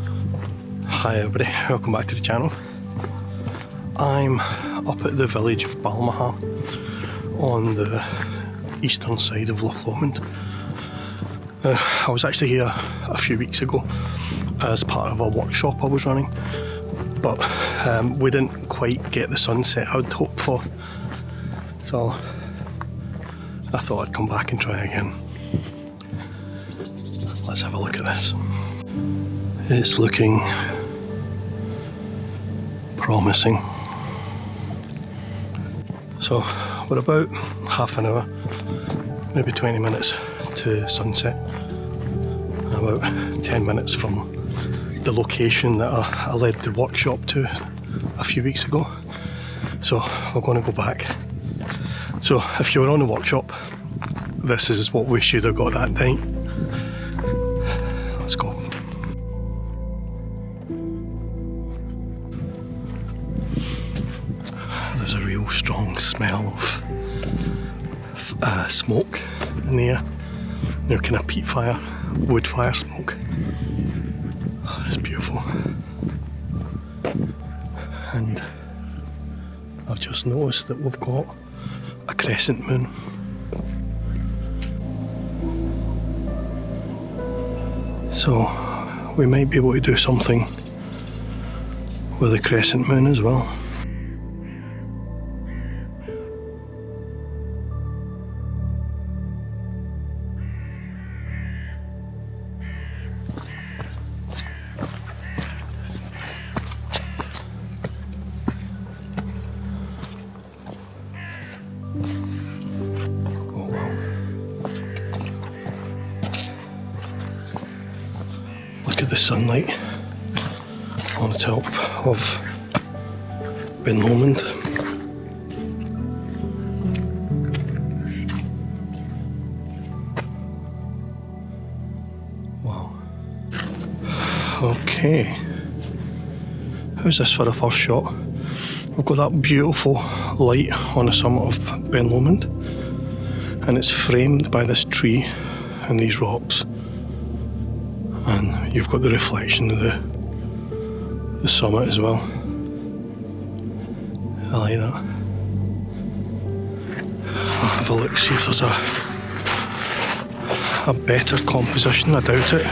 Hi everybody, welcome back to the channel. I'm up at the village of Balmaha on the eastern side of Loch Lomond. I was actually here a few weeks ago as part of a workshop I was running, but we didn't quite get the sunset I'd hoped for, so I thought I'd come back and try again. Let's have a look at this. It's looking promising. So we're about half an hour, maybe 20 minutes to sunset, and about 10 minutes from the location that I led the workshop to a few weeks ago. So we're going to go back. So if you were on the workshop, this is what we should have got that night. Let's go. There's a real strong smell of smoke in the air. You know, kind of peat fire, wood fire smoke. Oh, it's beautiful. And I've just noticed that we've got a crescent moon. So we might be able to do something with the crescent moon as well. The sunlight on the top of Ben Lomond. Wow. Okay. How's this for the first shot? We've got that beautiful light on the summit of Ben Lomond, and it's framed by this tree and these rocks. And you've got the reflection of the summit as well. I like that. I'll have a look, see if there's a better composition. I doubt it.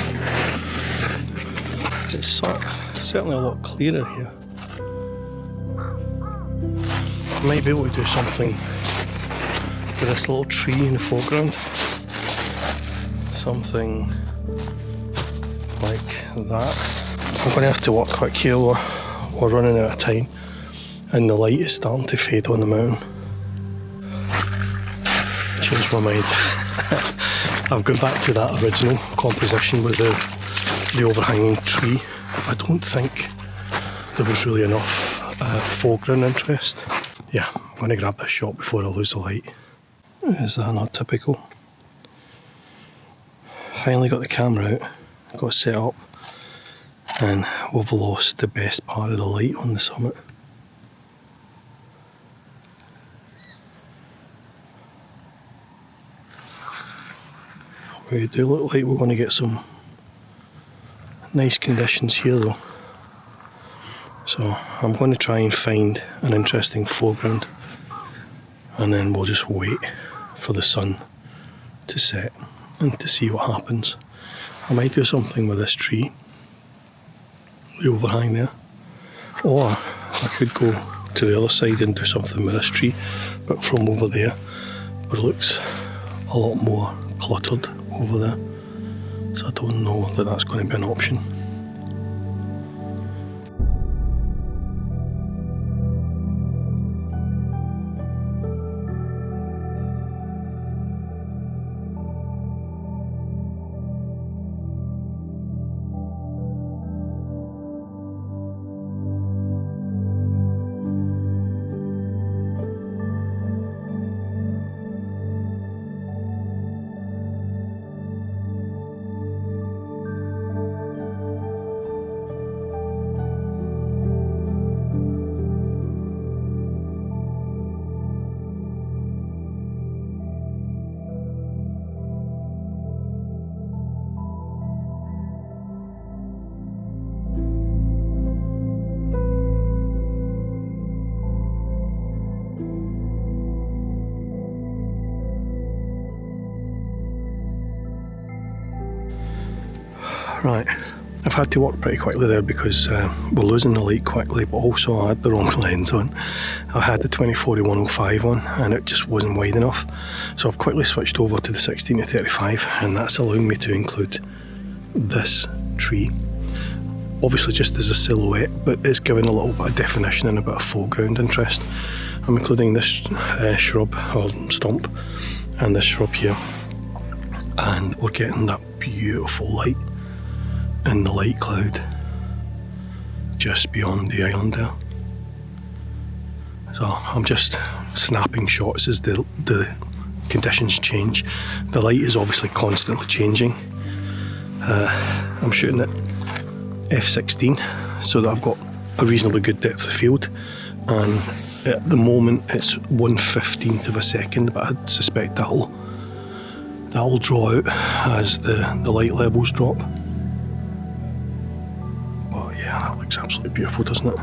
It's certainly a lot clearer here. I might be able to do something with this little tree in the foreground. Something like that. I'm going to have to work quick here, we're running out of time and the light is starting to fade on the mountain. Changed my mind. I've gone back to that original composition with the overhanging tree. I don't think there was really enough foreground interest. Yeah, I'm going to grab this shot before I lose the light. Is that not typical? Finally got the camera out. Got set up, and we've lost the best part of the light on the summit. We do look like we're going to get some nice conditions here though. So I'm going to try and find an interesting foreground, and then we'll just wait for the sun to set and to see what happens. I might do something with this tree, the overhang there, or I could go to the other side and do something with this tree, but from over there, but it looks a lot more cluttered over there, so I don't know that that's going to be an option. Right, I've had to work pretty quickly there because we're losing the light quickly, but also I had the wrong lens on. I had the 24-105 on and it just wasn't wide enough. So I've quickly switched over to the 16-35 and that's allowing me to include this tree. Obviously just as a silhouette, but it's giving a little bit of definition and a bit of foreground interest. I'm including this shrub or stump and this shrub here, and we're getting that beautiful light in the light cloud just beyond the island there. So I'm just snapping shots as the conditions change. The light is obviously constantly changing. I'm shooting at f16 so that I've got a reasonably good depth of field, and at the moment it's 1/15th of a second, but I suspect that'll draw out as the light levels drop. But yeah, that looks absolutely beautiful, doesn't it?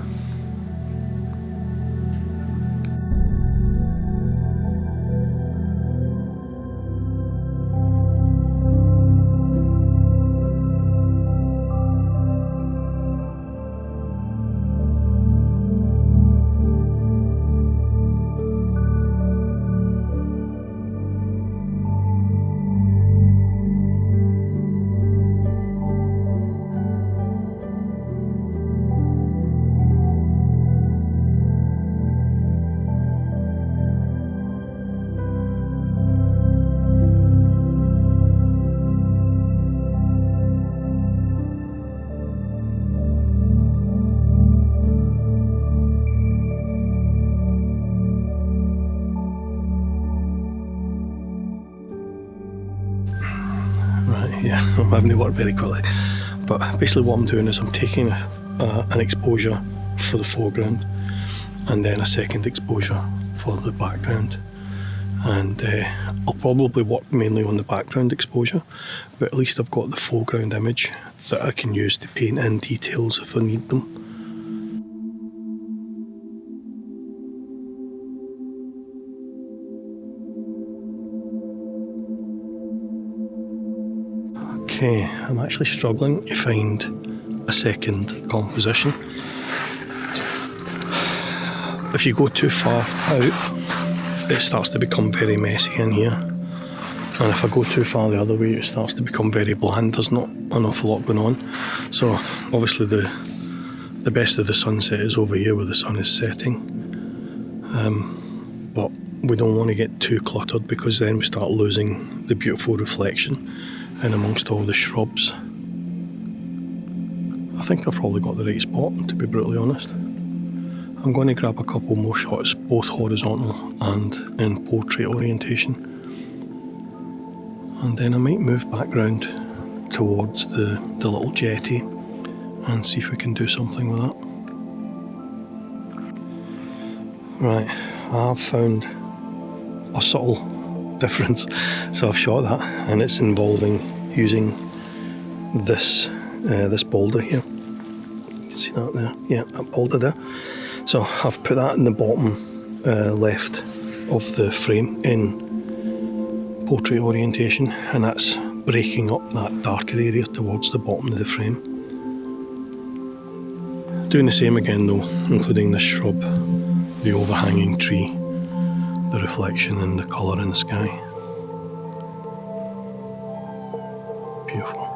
Yeah, I'm having to work very quickly, but basically what I'm doing is I'm taking an exposure for the foreground and then a second exposure for the background, and I'll probably work mainly on the background exposure, but at least I've got the foreground image that I can use to paint in details if I need them. Okay, I'm actually struggling to find a second composition. If you go too far out, it starts to become very messy in here. And if I go too far the other way, it starts to become very bland. There's not an awful lot going on. So obviously the best of the sunset is over here where the sun is setting. But we don't want to get too cluttered because then we start losing the beautiful reflection in amongst all the shrubs. I think I've probably got the right spot, to be brutally honest. I'm going to grab a couple more shots, both horizontal and in portrait orientation. And then I might move back round towards the little jetty and see if we can do something with that. Right, I've found a subtle difference. So I've shot that, and it's involving using this boulder here. You can see that there? Yeah, that boulder there. So I've put that in the bottom left of the frame in portrait orientation, and that's breaking up that darker area towards the bottom of the frame. Doing the same again though, including this shrub, the overhanging tree, the reflection and the colour in the sky. Beautiful.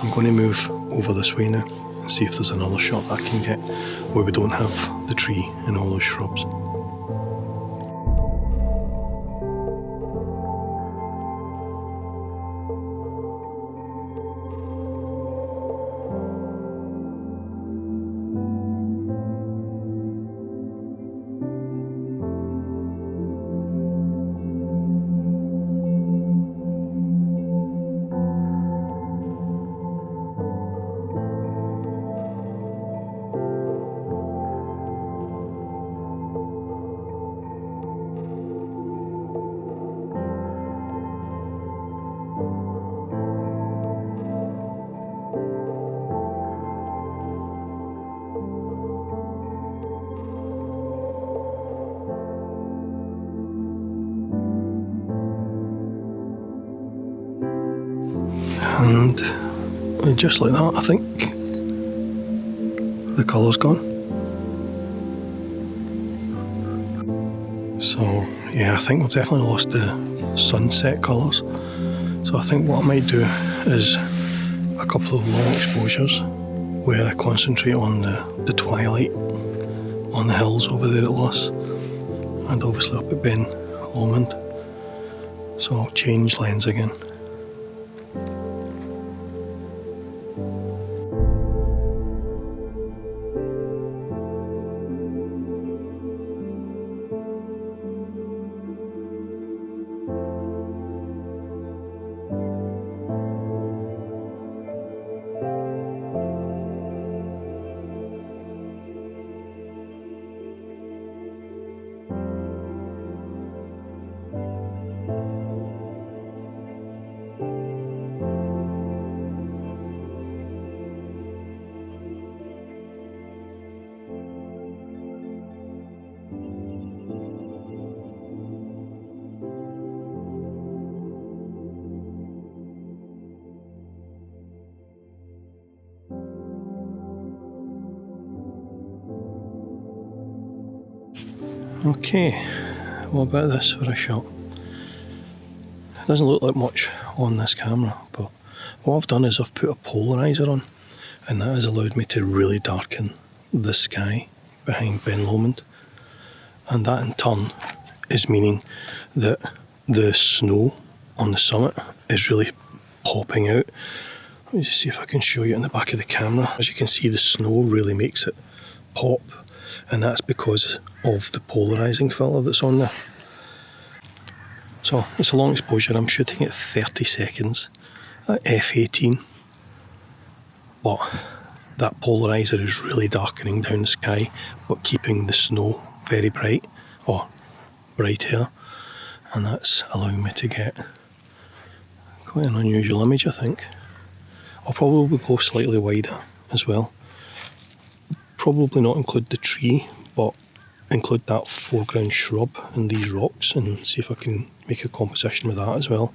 I'm going to move over this way now and see if there's another shot I can get where we don't have the tree and all those shrubs. And And just like that, I think the colour's gone. So yeah, I think we've definitely lost the sunset colours. So I think what I might do is a couple of long exposures where I concentrate on the twilight on the hills over there at Luss, and obviously up at Ben Lomond. So I'll change lens again. Okay, what about this for a shot? It doesn't look like much on this camera, but what I've done is I've put a polarizer on, and that has allowed me to really darken the sky behind Ben Lomond, and that in turn is meaning that the snow on the summit is really popping out. Let me just see if I can show you in the back of the camera. As you can see, the snow really makes it pop, and that's because of the polarizing filter that's on there. So it's a long exposure. I'm shooting at 30 seconds at f/18, but that polarizer is really darkening down the sky but keeping the snow very bright, or brighter, and that's allowing me to get quite an unusual image, I think. I'll probably go slightly wider as well. Probably not include the tree, but include that foreground shrub and these rocks, and see if I can make a composition with that as well.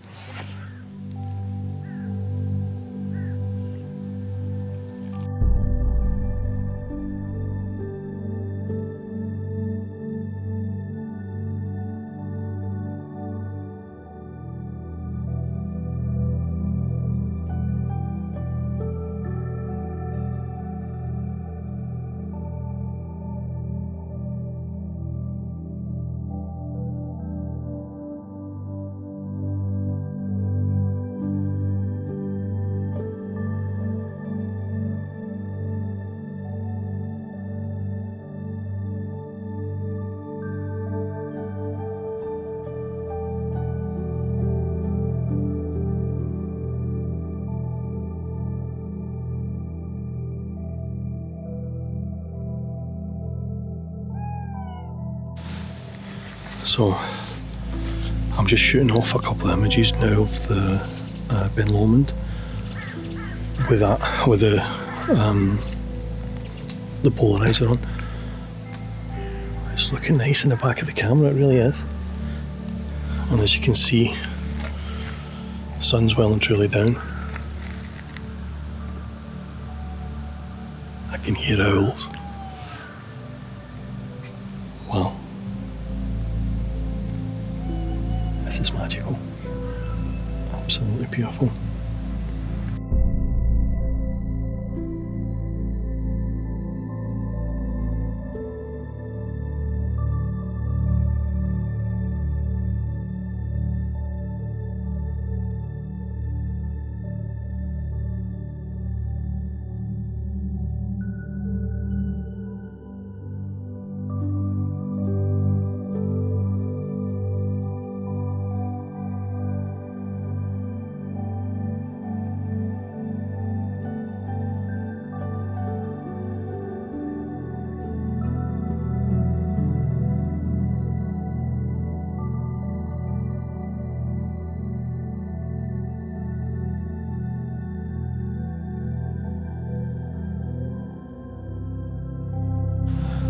So I'm just shooting off a couple of images now of the Ben Lomond with the polarizer on. It's looking nice in the back of the camera, it really is. And as you can see, the sun's well and truly down. I can hear owls. Wow. This is magical. Absolutely beautiful.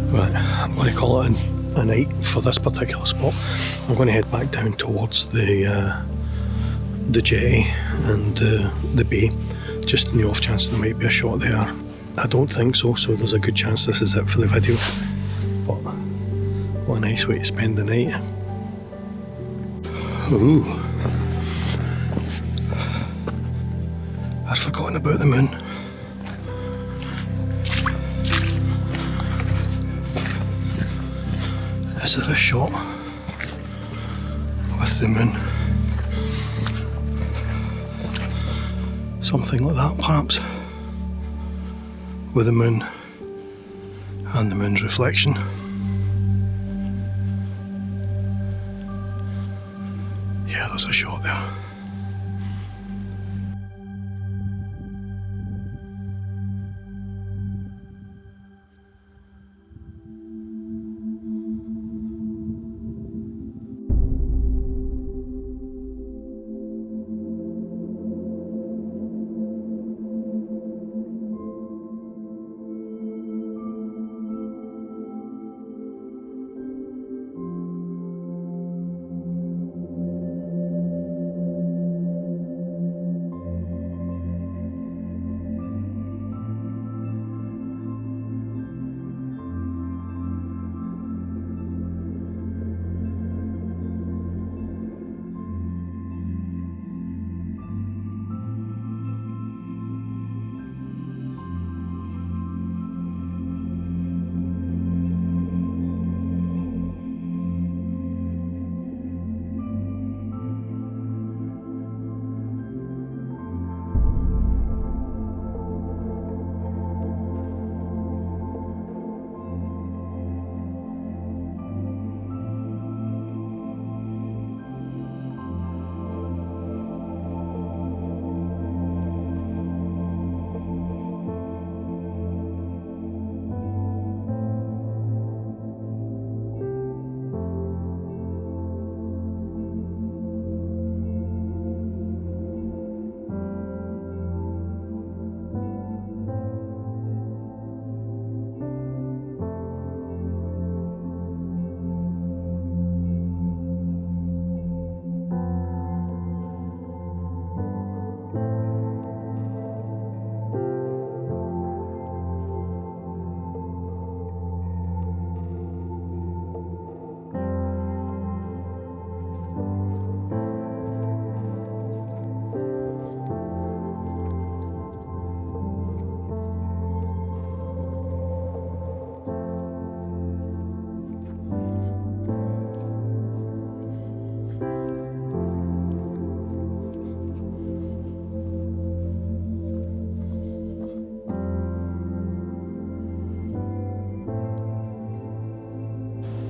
Right, I'm going to call it a night for this particular spot. I'm going to head back down towards the jetty and the bay just in the off chance there might be a shot there. I don't think so, so there's a good chance this is it for the video. But what a nice way to spend the night. Ooh. I'd forgotten about the moon. Is there a shot with the moon? Something like that perhaps, with the moon and the moon's reflection. Yeah, there's a shot there.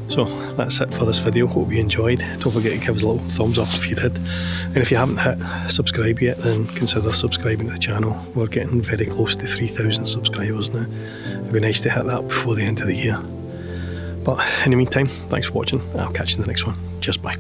So that's it for this video. Hope you enjoyed. Don't forget to give us a little thumbs up if you did, and if you haven't hit subscribe yet, then consider subscribing to the channel. We're getting very close to 3,000 subscribers now. It'd be nice to hit that before the end of the year. But in the meantime, thanks for watching. I'll catch you in the next one. Cheers, bye.